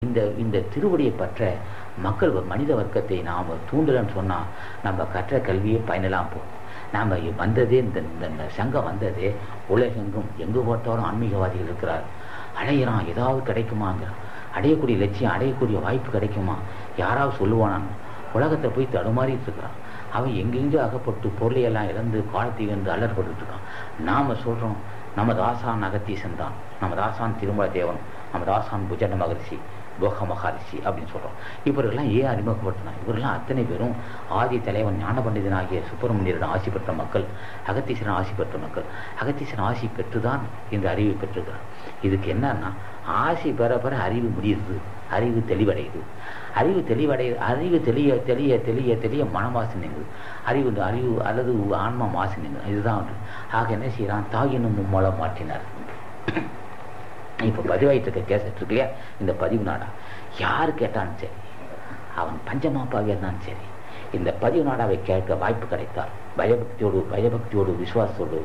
இந்த இந்த திருவடியை பற்ற மக்கள் மனித வர்க்கத்தை நாம் தூண்டலன்னு சொன்னால் நம்ம கற்ற கல்வியே பயனெல்லாம் போகும். நாம் வந்ததே இந்த சங்கம் வந்ததே உலகெங்கும் எங்கு பார்த்தாலும் ஆன்மீகவாதிகள் இருக்கிறார். அடையிறான், ஏதாவது கிடைக்குமாங்கிறான். அடையக்கூடிய லட்சியம், அடையக்கூடிய வாய்ப்பு கிடைக்குமா, யாராவது சொல்லுவானான்னு உலகத்தை போய் தடுமாறிட்டு இருக்கிறான். அவன் எங்கெங்கோ அகப்பட்டு பொருளையெல்லாம் இழந்து காலத்தை வந்து அலர்பட்டு இருக்கான். நாம் சொல்கிறோம் நமது ஆசான் அகத்தீசன் தான், நமது ஆசான் திருமல தேவன், நமது ஆசான் புஜண்ட மகரிஷி, போக மகரிஷி அப்படின்னு சொல்கிறோம். இவர்களெல்லாம் ஏன் அறிமுகப்படுத்தினா? இவரெல்லாம் அத்தனை பேரும் ஆதி தலைவன் ஞான பண்டிதனாகிய சுப்பிரமணியரிடம் ஆசி பெற்ற மக்கள், அகத்தீசன் ஆசி பெற்ற மக்கள். அகத்தீசன் ஆசி பெற்று தான் இந்த அறிவை பெற்றிருக்கிறார். இதுக்கு என்னன்னா, ஆசி பெற பெற அறிவு முடியுது, அறிவு தெளிவடையுது. அறிவு தெளிய தெளிய தெளிய தெளிய மனமாசு நீங்குது. அறிவு அல்லது ஆன்மா மாசு நீங்குது. இதுதான் ஆக என்ன செய்யறான், தாயினும் மும்மூலம் மாற்றினார். இப்போ பதிவாயிட்டு இருக்க கேசட் இருக்கு இல்லையா, இந்த பதிவு நாடா யாரு கேட்டாலும் சரி, அவன் பஞ்சமாப்பாக இருந்தாலும் சரி, இந்த பதிவு நாடாவை கேட்க வாய்ப்பு கிடைத்தால் பயபக்தியோடு விசுவாசத்தோடு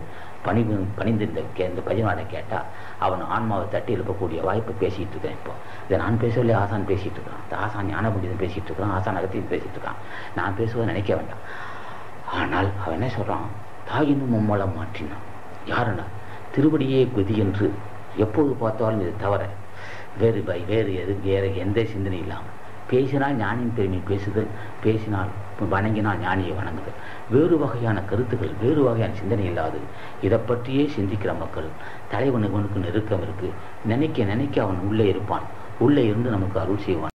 பணிந்து இந்த பதிவு நாடை கேட்டால் அவன் ஆன்மாவை தட்டி எழுப்பக்கூடிய வாய்ப்பு பேசிகிட்டு இருக்கேன். இப்போ இதை நான் பேசவில்லை, ஆசான் பேசிகிட்டு இருக்கிறான். இந்த ஆசான் ஞான பண்டிதன் பேசிகிட்டு இருக்கிறான், ஆசான் அகத்தையும் பேசிகிட்டு இருக்கான். நான் பேசுவதை நினைக்க வேண்டாம். ஆனால் அவன் என்ன சொல்கிறான், தாயினும் மும்மூலம் மாற்றினான். யாருன்னா திருவடியே கதி என்று எப்போது பார்த்தாலும் இது தவிர வேறு எந்த சிந்தனை இல்லாமல் பேசினால் ஞானியின் பெருமை பேசுதல், பேசினால் வணங்கினால் ஞானியை வணங்குதல், வேறு வகையான கருத்துக்கள், வேறு வகையான சிந்தனை இல்லாது இதை பற்றியே சிந்திக்கிற மக்கள். தலைவனுக்கு நெருக்கம் இருக்கு, நினைக்க அவன் உள்ளே இருப்பான், உள்ளே இருந்து நமக்கு அருள் செய்வான்.